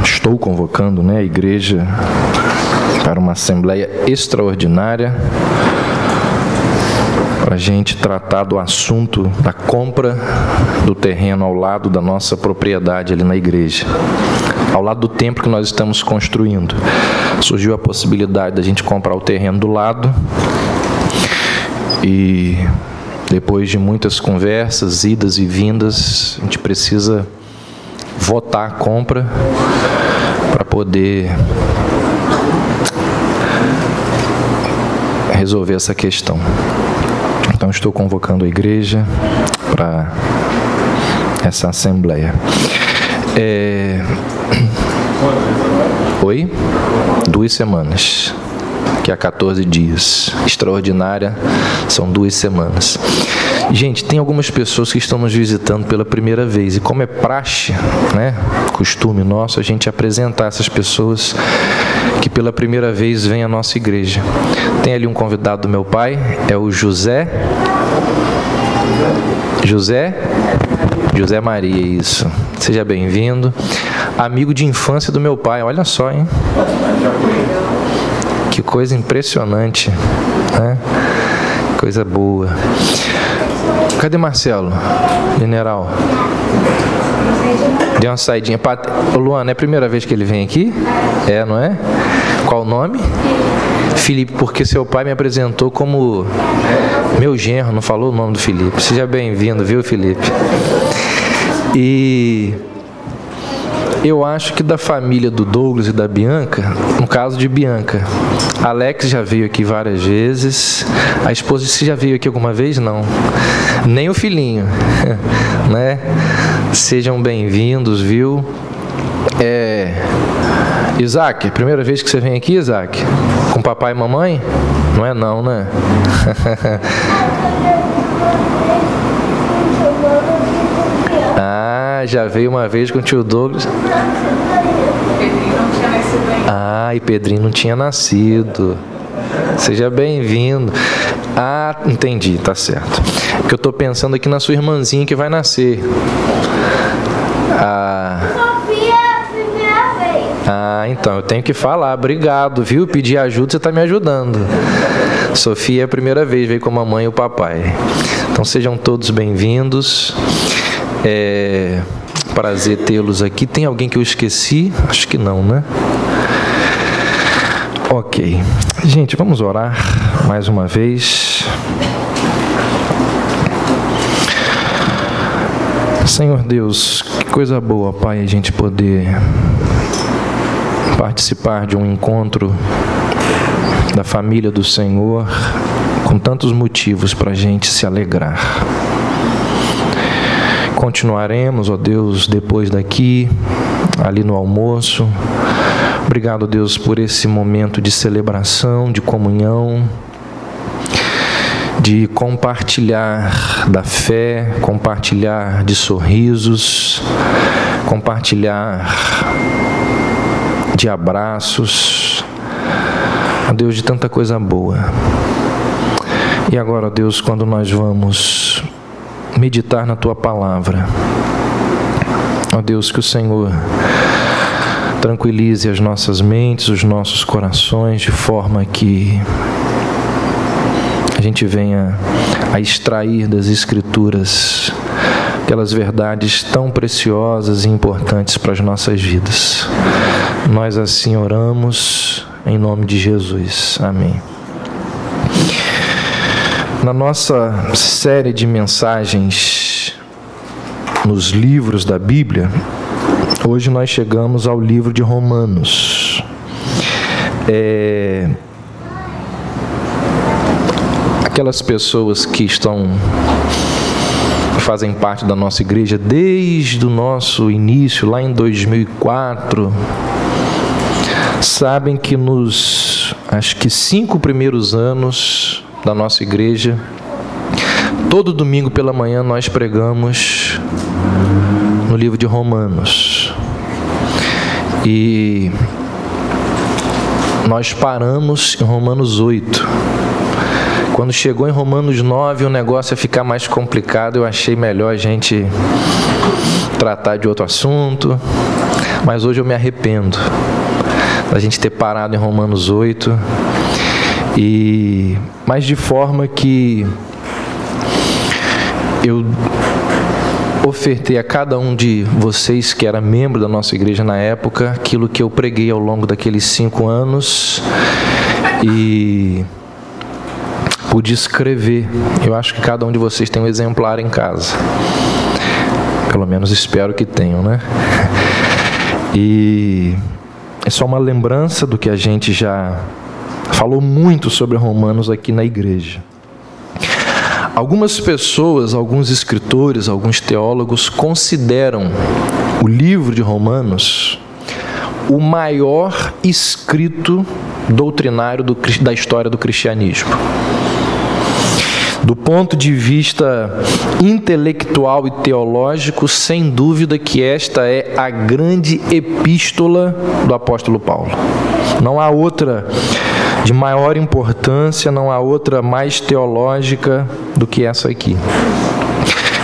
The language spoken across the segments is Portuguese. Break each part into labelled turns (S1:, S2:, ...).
S1: Estou convocando, né, a igreja para uma assembleia extraordinária para a gente tratar do assunto da compra do terreno ao lado da nossa propriedade ali na igreja, ao lado do templo que nós estamos construindo. Surgiu a possibilidade da gente comprar o terreno do lado e depois de muitas conversas, idas e vindas, a gente precisa votar a compra para poder resolver essa questão. Então, estou convocando a igreja para essa assembleia. Oi? 2 semanas. Que há 14 dias. Extraordinária, são 2 semanas. Gente, tem algumas pessoas que estão nos visitando pela primeira vez, e como é praxe, né, costume nosso, a gente apresentar essas pessoas que pela primeira vez vêm à nossa igreja. Tem ali um convidado do meu pai, é o José Maria, isso. Seja bem-vindo. Amigo de infância do meu pai, olha só, hein? Que coisa impressionante, né? Coisa boa. Cadê Marcelo? General. Deu uma saidinha. Ô Luana, é a primeira vez que ele vem aqui? É, não é? Qual o nome? Felipe, porque seu pai me apresentou como meu genro, não falou o nome do Felipe. Seja bem-vindo, viu, Felipe? E eu acho que da família do Douglas e da Bianca, no caso de Bianca, Alex já veio aqui várias vezes. A esposa, você já veio aqui alguma vez? Não. Nem o filhinho, né? Sejam bem-vindos, viu? Isaac, primeira vez que você vem aqui, Isaac? Com papai e mamãe? Não é não, né? Já veio uma vez com o tio Douglas.
S2: Pedrinho não tinha nascido ainda.
S1: E Pedrinho não tinha nascido. Seja bem-vindo. Entendi, tá certo. Porque eu estou pensando aqui na sua irmãzinha que vai nascer.
S2: Sofia é a primeira vez.
S1: Então, eu tenho que falar. Obrigado, viu? Pedir ajuda, você está me ajudando. Sofia é a primeira vez, veio com a mamãe e o papai. Então, sejam todos bem-vindos. Prazer tê-los aqui. Tem alguém que eu esqueci? Acho que não, né? Ok. Gente, vamos orar mais uma vez. Senhor Deus, que coisa boa, Pai, a gente poder participar de um encontro da família do Senhor com tantos motivos para a gente se alegrar. Continuaremos, ó Deus, depois daqui, ali no almoço. Obrigado, Deus, por esse momento de celebração, de comunhão, de compartilhar da fé, compartilhar de sorrisos, compartilhar de abraços. Ó Deus, de tanta coisa boa. E agora, ó Deus, quando nós vamos meditar na Tua Palavra, ó Deus, que o Senhor tranquilize as nossas mentes, os nossos corações, de forma que a gente venha a extrair das Escrituras aquelas verdades tão preciosas e importantes para as nossas vidas. Nós assim oramos, em nome de Jesus. Amém. Na nossa série de mensagens nos livros da Bíblia, hoje nós chegamos ao livro de Romanos. Aquelas pessoas que fazem parte da nossa igreja desde o nosso início, lá em 2004, sabem que acho que 5 primeiros anos da nossa igreja, todo domingo pela manhã nós pregamos no livro de Romanos. E nós paramos em Romanos 8. Quando chegou em Romanos 9, o negócio ia ficar mais complicado. Eu achei melhor a gente tratar de outro assunto. mas hoje eu me arrependo da gente ter parado em Romanos 8, mas de forma que eu ofertei a cada um de vocês que era membro da nossa igreja na época aquilo que eu preguei ao longo daqueles 5 anos e pude escrever. Eu acho que cada um de vocês tem um exemplar em casa, pelo menos espero que tenham, né? E é só uma lembrança do que a gente já falou muito sobre Romanos aqui na igreja. Algumas pessoas, alguns escritores, alguns teólogos consideram o livro de Romanos o maior escrito doutrinário da história do cristianismo. Do ponto de vista intelectual e teológico, sem dúvida que esta é a grande epístola do apóstolo Paulo. Não há outra de maior importância, não há outra mais teológica do que essa aqui.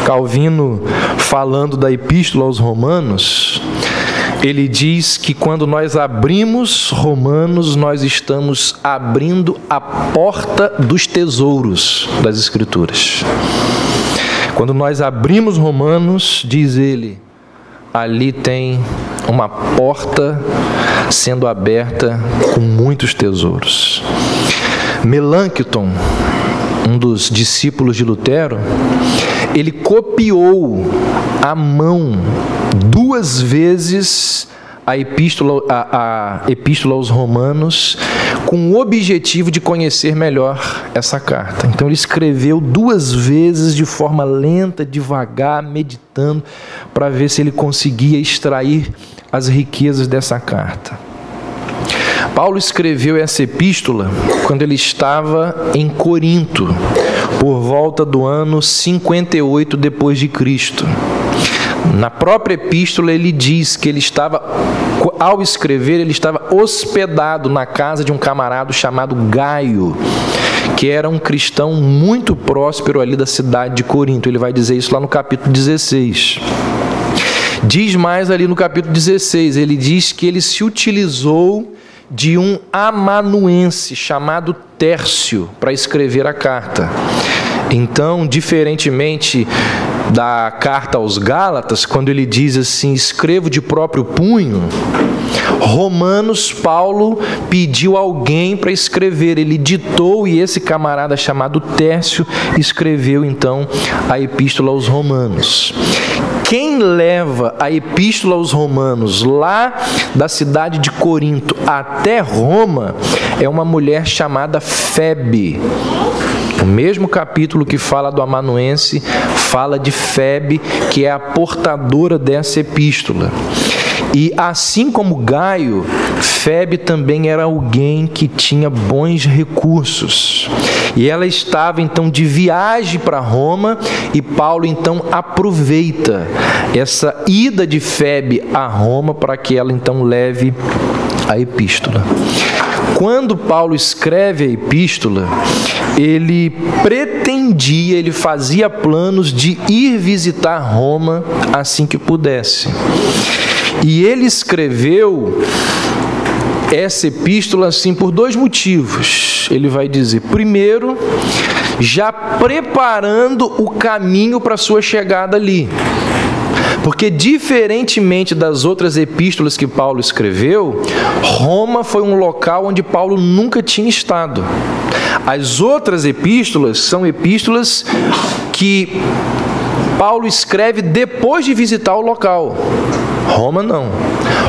S1: Calvino, falando da epístola aos Romanos, ele diz que quando nós abrimos Romanos, nós estamos abrindo a porta dos tesouros das Escrituras. Quando nós abrimos Romanos, diz ele, ali tem uma porta sendo aberta com muitos tesouros. Melancton, um dos discípulos de Lutero, ele copiou à mão 2 vezes a epístola aos Romanos, com o objetivo de conhecer melhor essa carta. Então ele escreveu 2 vezes de forma lenta, devagar, meditando, para ver se ele conseguia extrair as riquezas dessa carta. Paulo escreveu essa epístola quando ele estava em Corinto, por volta do ano 58 depois de Cristo. Na própria epístola ele diz que ele estava, ao escrever, ele estava hospedado na casa de um camarada chamado Gaio, que era um cristão muito próspero ali da cidade de Corinto. Ele vai dizer isso lá no capítulo 16. Diz mais ali no capítulo 16, ele diz que ele se utilizou de um amanuense chamado Tércio para escrever a carta. Então, diferentemente da carta aos Gálatas, quando ele diz assim, escrevo de próprio punho, Romanos, Paulo pediu alguém para escrever, ele ditou e esse camarada chamado Tércio escreveu então a epístola aos Romanos. Quem leva a epístola aos Romanos lá da cidade de Corinto até Roma é uma mulher chamada Febe. O mesmo capítulo que fala do amanuense fala de Febe, que é a portadora dessa epístola. E assim como Gaio, Febe também era alguém que tinha bons recursos. E ela estava então de viagem para Roma e Paulo então aproveita essa ida de Febe a Roma para que ela então leve a epístola. Quando Paulo escreve a epístola, ele pretendia, ele fazia planos de ir visitar Roma assim que pudesse. E ele escreveu essa epístola assim por 2 motivos. Ele vai dizer, primeiro, já preparando o caminho para a sua chegada ali. Porque, diferentemente das outras epístolas que Paulo escreveu, Roma foi um local onde Paulo nunca tinha estado. As outras epístolas são epístolas que Paulo escreve depois de visitar o local. Roma não.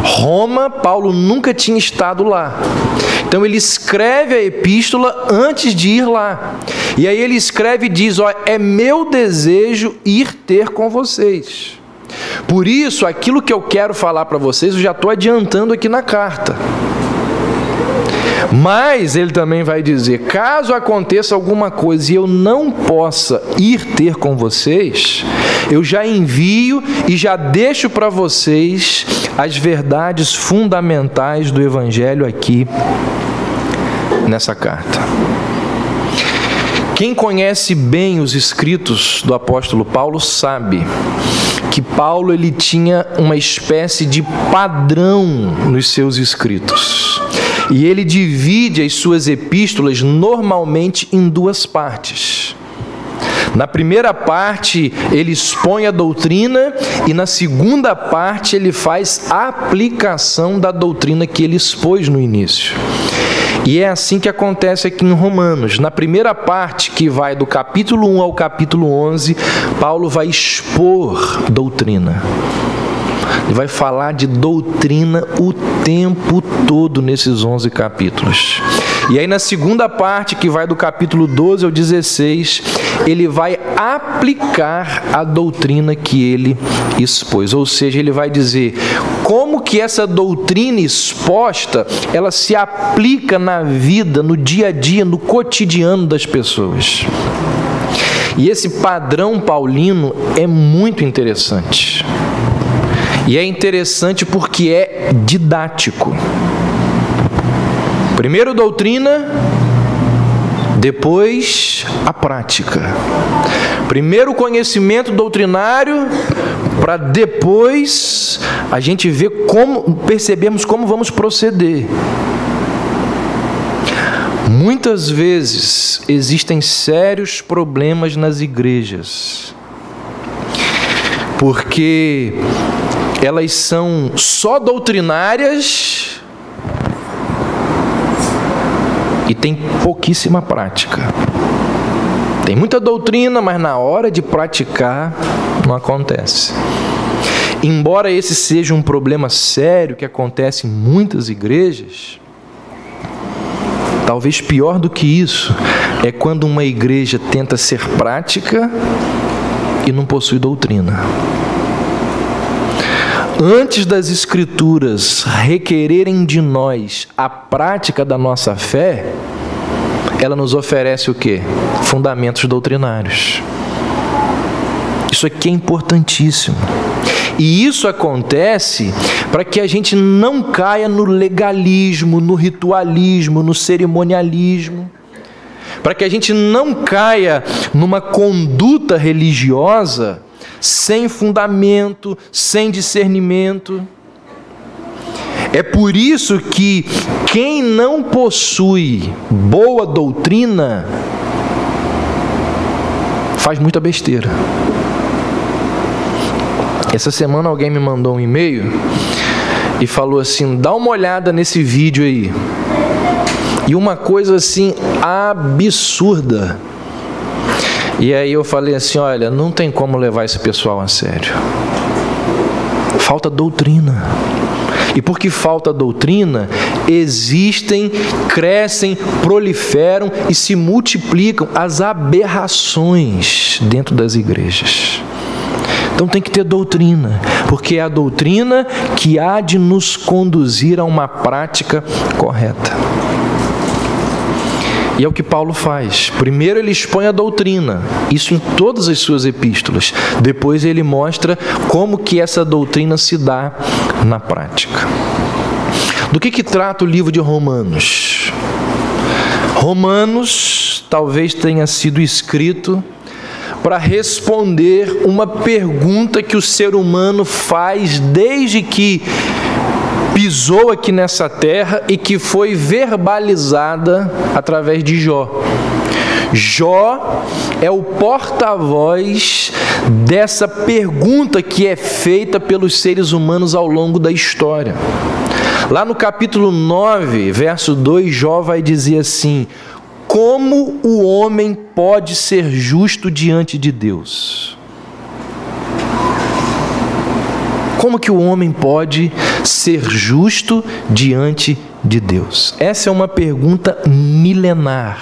S1: Roma, Paulo nunca tinha estado lá. Então ele escreve a epístola antes de ir lá. E aí ele escreve e diz, ó, é meu desejo ir ter com vocês. Por isso, aquilo que eu quero falar para vocês, eu já estou adiantando aqui na carta. Mas ele também vai dizer, caso aconteça alguma coisa e eu não possa ir ter com vocês, eu já envio e já deixo para vocês as verdades fundamentais do Evangelho aqui nessa carta. Quem conhece bem os escritos do apóstolo Paulo sabe que Paulo ele tinha uma espécie de padrão nos seus escritos. E ele divide as suas epístolas normalmente em duas partes. Na primeira parte, ele expõe a doutrina e na segunda parte, ele faz a aplicação da doutrina que ele expôs no início. E é assim que acontece aqui em Romanos. Na primeira parte, que vai do capítulo 1 ao capítulo 11, Paulo vai expor doutrina. Ele vai falar de doutrina o tempo todo nesses 11 capítulos. E aí na segunda parte, que vai do capítulo 12 ao 16, ele vai aplicar a doutrina que ele expôs. Ou seja, ele vai dizer como que essa doutrina exposta, ela se aplica na vida, no dia a dia, no cotidiano das pessoas. E esse padrão paulino é muito interessante. E é interessante porque é didático. Primeiro doutrina, depois a prática. Primeiro o conhecimento doutrinário, para depois a gente ver como, percebemos como vamos proceder. Muitas vezes existem sérios problemas nas igrejas, porque elas são só doutrinárias e tem pouquíssima prática. Tem muita doutrina, mas na hora de praticar não acontece. Embora esse seja um problema sério que acontece em muitas igrejas, talvez pior do que isso é quando uma igreja tenta ser prática e não possui doutrina. Antes das Escrituras requererem de nós a prática da nossa fé, ela nos oferece o quê? Fundamentos doutrinários. Isso aqui é importantíssimo. E isso acontece para que a gente não caia no legalismo, no ritualismo, no cerimonialismo, para que a gente não caia numa conduta religiosa sem fundamento, sem discernimento. É por isso que quem não possui boa doutrina faz muita besteira. Essa semana alguém me mandou um e-mail e falou assim: dá uma olhada nesse vídeo aí. E uma coisa assim absurda. E aí eu falei assim: olha, não tem como levar esse pessoal a sério. Falta doutrina. E porque falta doutrina, existem, crescem, proliferam e se multiplicam as aberrações dentro das igrejas. Então tem que ter doutrina, porque é a doutrina que há de nos conduzir a uma prática correta. E é o que Paulo faz. Primeiro ele expõe a doutrina, isso em todas as suas epístolas. Depois ele mostra como que essa doutrina se dá na prática. Do que trata o livro de Romanos? Romanos talvez tenha sido escrito para responder uma pergunta que o ser humano faz desde que pisou aqui nessa terra e que foi verbalizada através de Jó. Jó é o porta-voz dessa pergunta que é feita pelos seres humanos ao longo da história. Lá no capítulo 9, verso 2, Jó vai dizer assim: como o homem pode ser justo diante de Deus? Como que o homem pode ser justo diante de Deus? Essa é uma pergunta milenar.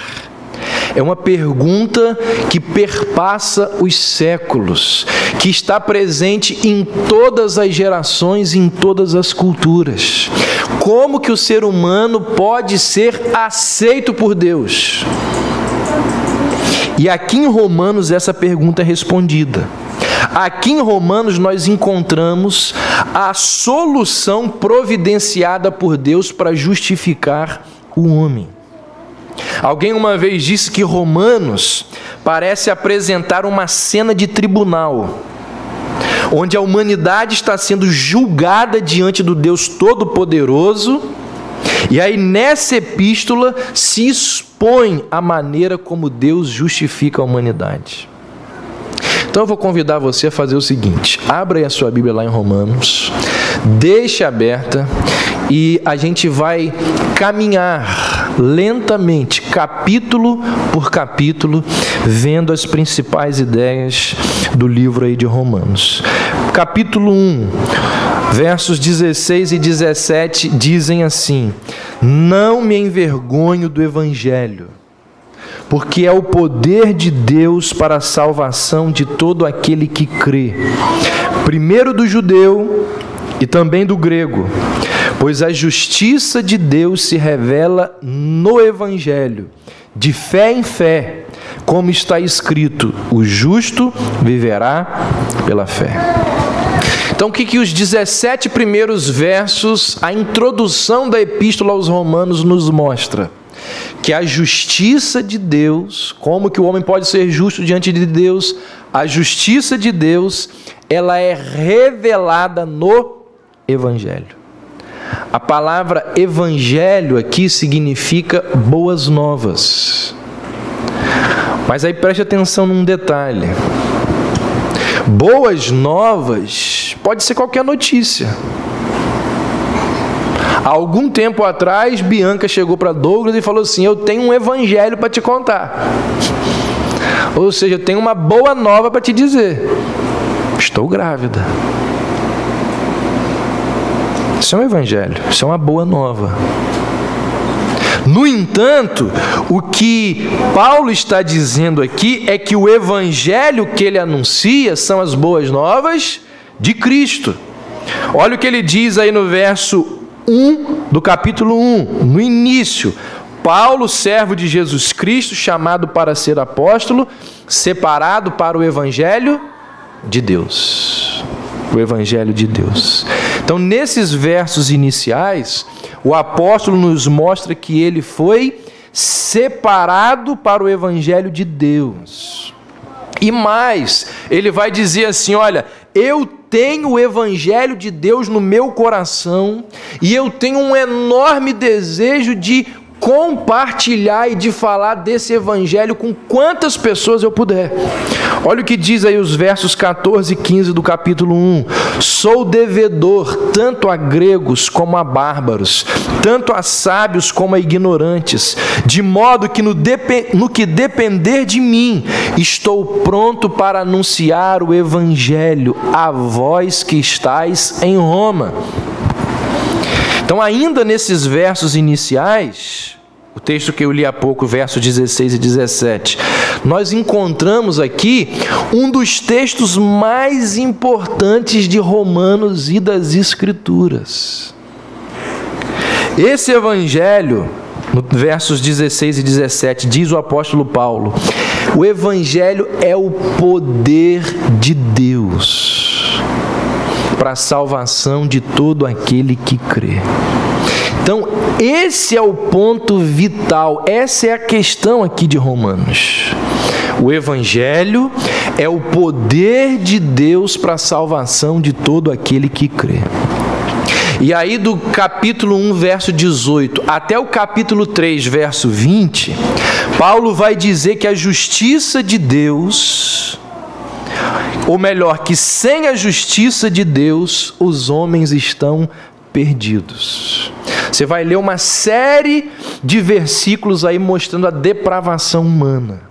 S1: É uma pergunta que perpassa os séculos, que está presente em todas as gerações, em todas as culturas. Como que o ser humano pode ser aceito por Deus? E aqui em Romanos essa pergunta é respondida. Aqui em Romanos nós encontramos a solução providenciada por Deus para justificar o homem. Alguém uma vez disse que Romanos parece apresentar uma cena de tribunal, onde a humanidade está sendo julgada diante do Deus Todo-Poderoso, e aí nessa epístola se expõe a maneira como Deus justifica a humanidade. Então eu vou convidar você a fazer o seguinte: abra aí a sua Bíblia lá em Romanos, deixe aberta e a gente vai caminhar lentamente, capítulo por capítulo, vendo as principais ideias do livro aí de Romanos. Capítulo 1, versos 16 e 17 dizem assim: não me envergonho do Evangelho, porque é o poder de Deus para a salvação de todo aquele que crê, primeiro do judeu e também do grego, pois a justiça de Deus se revela no Evangelho, de fé em fé, como está escrito: o justo viverá pela fé. Então, o que os 17 primeiros versos, a introdução da epístola aos Romanos, nos mostra? Que a justiça de Deus, como que o homem pode ser justo diante de Deus? A justiça de Deus, ela é revelada no Evangelho. A palavra Evangelho aqui significa boas novas. Mas aí preste atenção num detalhe. Boas novas pode ser qualquer notícia. Há algum tempo atrás, Bianca chegou para Douglas e falou assim: eu tenho um evangelho para te contar. Ou seja, eu tenho uma boa nova para te dizer. Estou grávida. Isso é um evangelho, isso é uma boa nova. No entanto, o que Paulo está dizendo aqui é que o evangelho que ele anuncia são as boas novas de Cristo. Olha o que ele diz aí no verso 1 do capítulo 1, no início: Paulo, servo de Jesus Cristo, chamado para ser apóstolo, separado para o evangelho de Deus. O evangelho de Deus. Então, nesses versos iniciais, o apóstolo nos mostra que ele foi separado para o evangelho de Deus. E mais, ele vai dizer assim: olha, eu tenho o evangelho de Deus no meu coração e eu tenho um enorme desejo de compartilhar e de falar desse evangelho com quantas pessoas eu puder. Olha o que diz aí os versos 14 e 15 do capítulo 1. Sou devedor tanto a gregos como a bárbaros, tanto a sábios como a ignorantes, de modo que no que depender de mim, estou pronto para anunciar o evangelho a vós que estáis em Roma. Então, ainda nesses versos iniciais, o texto que eu li há pouco, versos 16 e 17, nós encontramos aqui um dos textos mais importantes de Romanos e das Escrituras. Esse evangelho, no versos 16 e 17, diz o apóstolo Paulo: o evangelho é o poder de Deus para a salvação de todo aquele que crê. Então, esse é o ponto vital, essa é a questão aqui de Romanos. O evangelho é o poder de Deus para a salvação de todo aquele que crê. E aí do capítulo 1, verso 18, até o capítulo 3, verso 20, Paulo vai dizer que a justiça de Deus, ou melhor, que sem a justiça de Deus, os homens estão perdidos. Você vai ler uma série de versículos aí mostrando a depravação humana.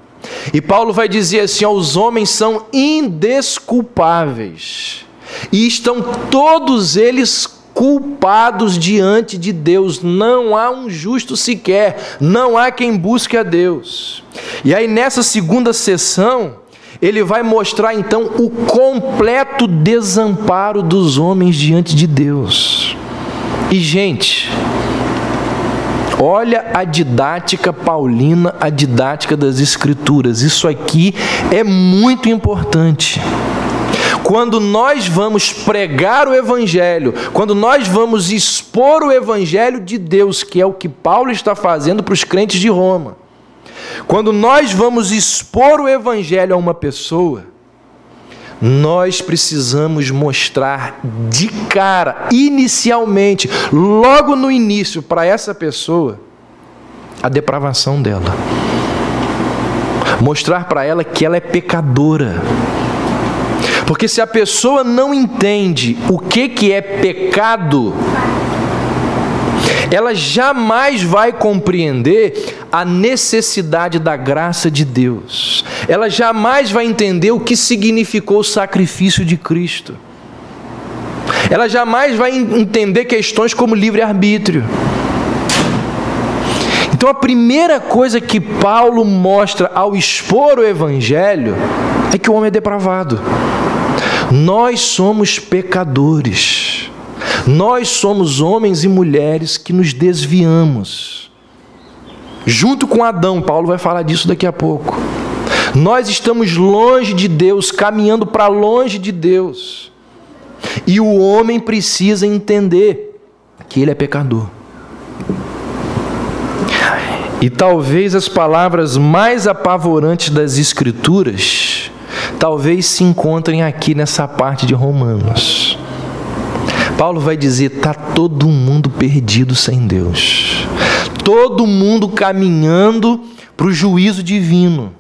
S1: E Paulo vai dizer assim: ó, os homens são indesculpáveis e estão todos eles culpados diante de Deus. Não há um justo sequer, não há quem busque a Deus. E aí nessa segunda sessão, ele vai mostrar então o completo desamparo dos homens diante de Deus. E gente, olha a didática paulina, a didática das Escrituras. Isso aqui é muito importante. Quando nós vamos pregar o evangelho, quando nós vamos expor o evangelho de Deus, que é o que Paulo está fazendo para os crentes de Roma, Quando nós vamos expor o evangelho a uma pessoa, nós precisamos mostrar de cara, inicialmente, logo no início, para essa pessoa, a depravação dela. Mostrar para ela que ela é pecadora. Porque se a pessoa não entende o que é pecado, ela jamais vai compreender a necessidade da graça de Deus. Ela jamais vai entender o que significou o sacrifício de Cristo. Ela jamais vai entender questões como livre-arbítrio. Então a primeira coisa que Paulo mostra ao expor o evangelho é que o homem é depravado. Nós somos pecadores. Nós somos homens e mulheres que nos desviamos. Junto com Adão, Paulo vai falar disso daqui a pouco. Nós estamos longe de Deus, caminhando para longe de Deus. E o homem precisa entender que ele é pecador. E talvez as palavras mais apavorantes das Escrituras, talvez se encontrem aqui nessa parte de Romanos. Paulo vai dizer, está todo mundo perdido sem Deus. Todo mundo caminhando para o juízo divino.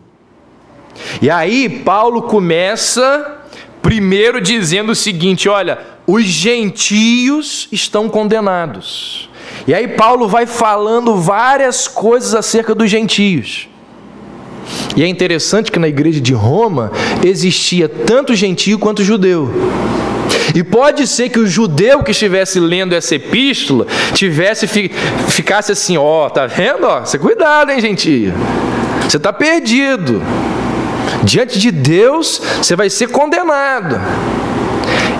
S1: E aí Paulo começa primeiro dizendo o seguinte, olha, os gentios estão condenados. E aí Paulo vai falando várias coisas acerca dos gentios. E é interessante que na igreja de Roma existia tanto gentio quanto judeu. E pode ser que o judeu que estivesse lendo essa epístola ficasse assim, tá vendo? Você cuidado, hein, gentio? Você está perdido. Diante de Deus, você vai ser condenado.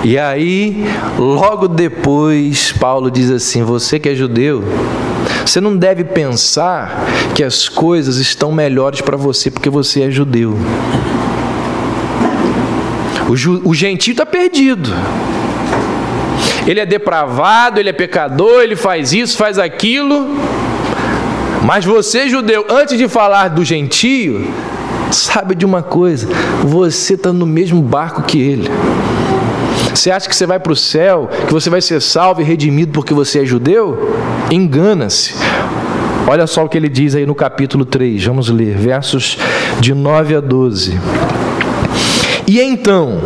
S1: E aí, logo depois, Paulo diz assim, você que é judeu, você não deve pensar que as coisas estão melhores para você porque você é judeu. O gentio está perdido. Ele é depravado, ele é pecador, ele faz isso, faz aquilo. Mas você, judeu, antes de falar do gentio, sabe de uma coisa, você está no mesmo barco que ele. Você acha que você vai para o céu, que você vai ser salvo e redimido porque você é judeu? Engana-se. Olha só o que ele diz aí no capítulo 3, vamos ler, versos de 9 a 12. E então,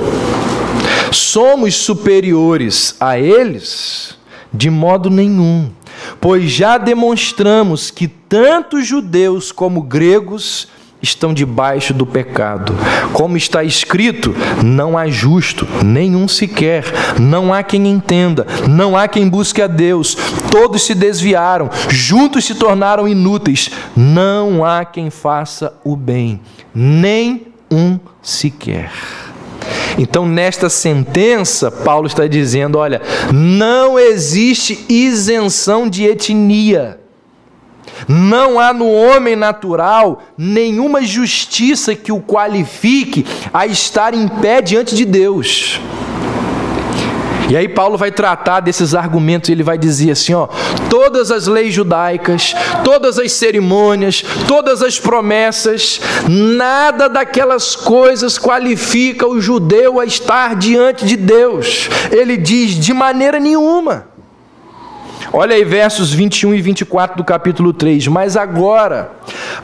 S1: somos superiores a eles? De modo nenhum, pois já demonstramos que tanto judeus como gregos estão debaixo do pecado. Como está escrito, não há justo, nenhum sequer, não há quem entenda, não há quem busque a Deus, todos se desviaram, juntos se tornaram inúteis, não há quem faça o bem, nem um sequer. Então, nesta sentença, Paulo está dizendo, olha, não existe isenção de etnia. Não há no homem natural nenhuma justiça que o qualifique a estar em pé diante de Deus. E aí Paulo vai tratar desses argumentos, ele vai dizer assim, todas as leis judaicas, todas as cerimônias, todas as promessas, nada daquelas coisas qualifica o judeu a estar diante de Deus. Ele diz, de maneira nenhuma. Olha aí versos 21 e 24 do capítulo 3. Mas agora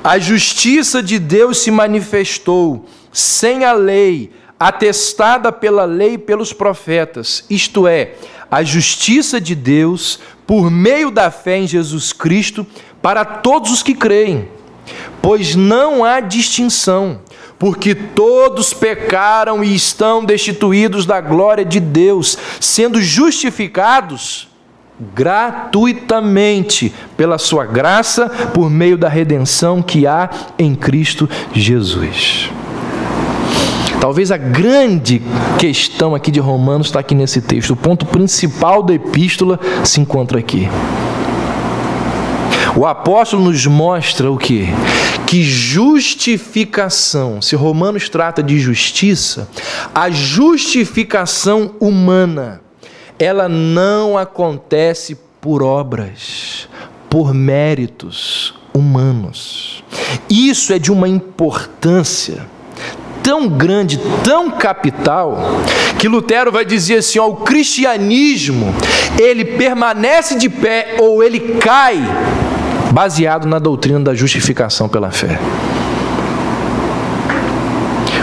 S1: a justiça de Deus se manifestou sem a lei, atestada pela lei e pelos profetas, isto é, a justiça de Deus por meio da fé em Jesus Cristo para todos os que creem. Pois não há distinção, porque todos pecaram e estão destituídos da glória de Deus, sendo justificados gratuitamente pela sua graça, por meio da redenção que há em Cristo Jesus. Talvez a grande questão aqui de Romanos está aqui nesse texto. O ponto principal da epístola se encontra aqui. O apóstolo nos mostra o quê? Que justificação, se Romanos trata de justiça, a justificação humana, ela não acontece por obras, por méritos humanos. Isso é de uma importância tão grande, tão capital, que Lutero vai dizer assim, ó, o cristianismo, ele permanece de pé ou ele cai, baseado na doutrina da justificação pela fé.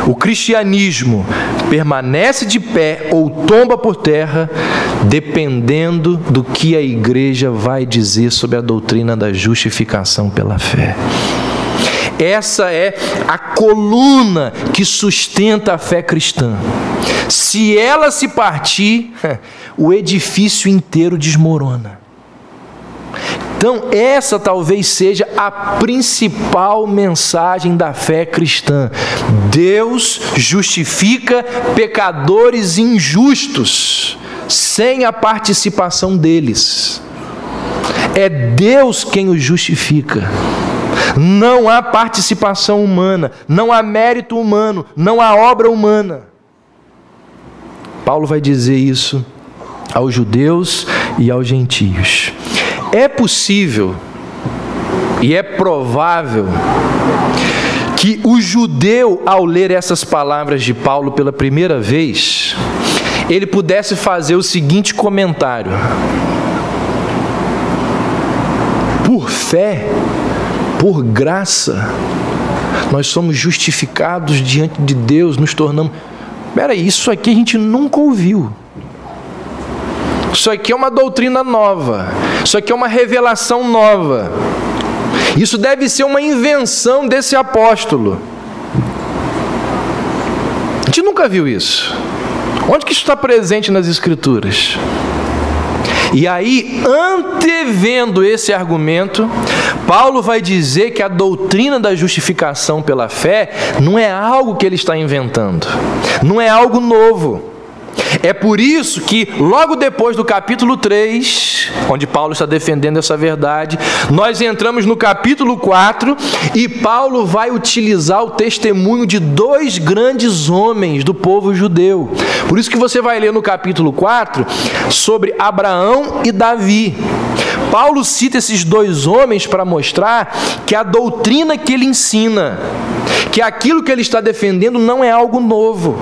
S1: O cristianismo permanece de pé ou tomba por terra, dependendo do que a igreja vai dizer sobre a doutrina da justificação pela fé. Essa é a coluna que sustenta a fé cristã. Se ela se partir, o edifício inteiro desmorona. Então, essa talvez seja a principal mensagem da fé cristã. Deus justifica pecadores injustos, sem a participação deles. É Deus quem os justifica. Não há participação humana, não há mérito humano, não há obra humana. Paulo vai dizer isso aos judeus e aos gentios. É possível e é provável que o judeu, ao ler essas palavras de Paulo pela primeira vez, ele pudesse fazer o seguinte comentário: por fé, por graça, nós somos justificados diante de Deus, nos tornamos... Peraí, isso aqui a gente nunca ouviu. Isso aqui é uma doutrina nova. Isso aqui é uma revelação nova. Isso deve ser uma invenção desse apóstolo. A gente nunca viu isso. Onde que isso está presente nas Escrituras? E aí, antevendo esse argumento, Paulo vai dizer que a doutrina da justificação pela fé não é algo que ele está inventando, não é algo novo. É por isso que, logo depois do capítulo 3, onde Paulo está defendendo essa verdade, nós entramos no capítulo 4 e Paulo vai utilizar o testemunho de dois grandes homens do povo judeu. Por isso que você vai ler no capítulo 4 sobre Abraão e Davi. Paulo cita esses dois homens para mostrar que a doutrina que ele ensina, que aquilo que ele está defendendo não é algo novo.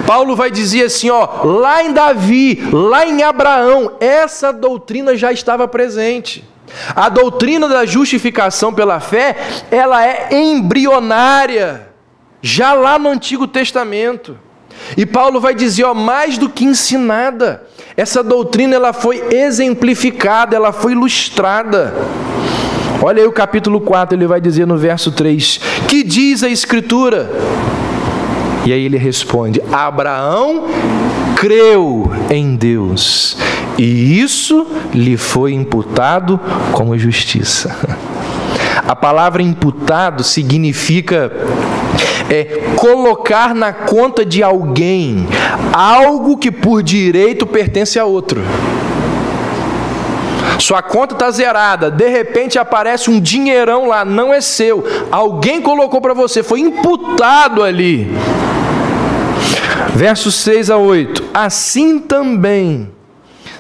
S1: Paulo vai dizer assim, ó, lá em Davi, lá em Abraão, essa doutrina já estava presente. A doutrina da justificação pela fé, ela é embrionária, já lá no Antigo Testamento. E Paulo vai dizer, ó, mais do que ensinada, essa doutrina ela foi exemplificada, ela foi ilustrada. Olha aí o capítulo 4, ele vai dizer no verso 3, que diz a Escritura? E aí ele responde, Abraão creu em Deus, e isso lhe foi imputado como justiça. A palavra imputado significa colocar na conta de alguém algo que por direito pertence a outro. Sua conta está zerada, de repente aparece um dinheirão lá, não é seu, alguém colocou para você, foi imputado ali. Versos 6 a 8, assim também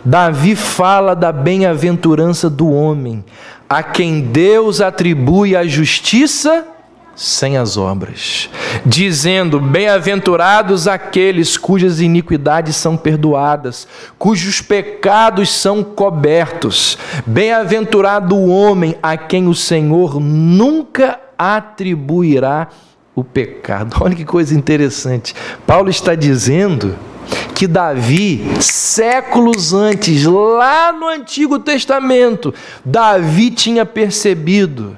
S1: Davi fala da bem-aventurança do homem, a quem Deus atribui a justiça sem as obras, dizendo, bem-aventurados aqueles cujas iniquidades são perdoadas, cujos pecados são cobertos, bem-aventurado o homem a quem o Senhor nunca atribuirá o pecado. Olha que coisa interessante, Paulo está dizendo que Davi, séculos antes, lá no Antigo Testamento, Davi tinha percebido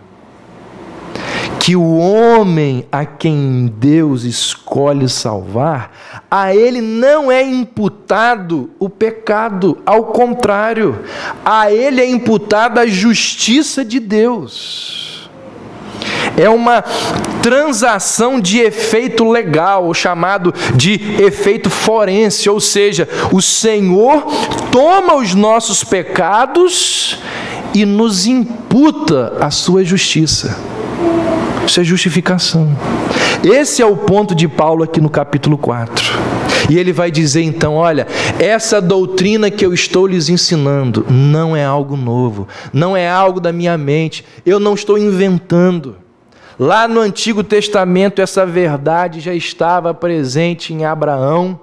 S1: que o homem a quem Deus escolhe salvar, a ele não é imputado o pecado, ao contrário, a ele é imputada a justiça de Deus. É uma transação de efeito legal, ou chamado de efeito forense, ou seja, o Senhor toma os nossos pecados e nos imputa a sua justiça. Isso é justificação. Esse é o ponto de Paulo aqui no capítulo 4. E ele vai dizer então, olha, essa doutrina que eu estou lhes ensinando não é algo novo, não é algo da minha mente, eu não estou inventando. Lá no Antigo Testamento essa verdade já estava presente em Abraão,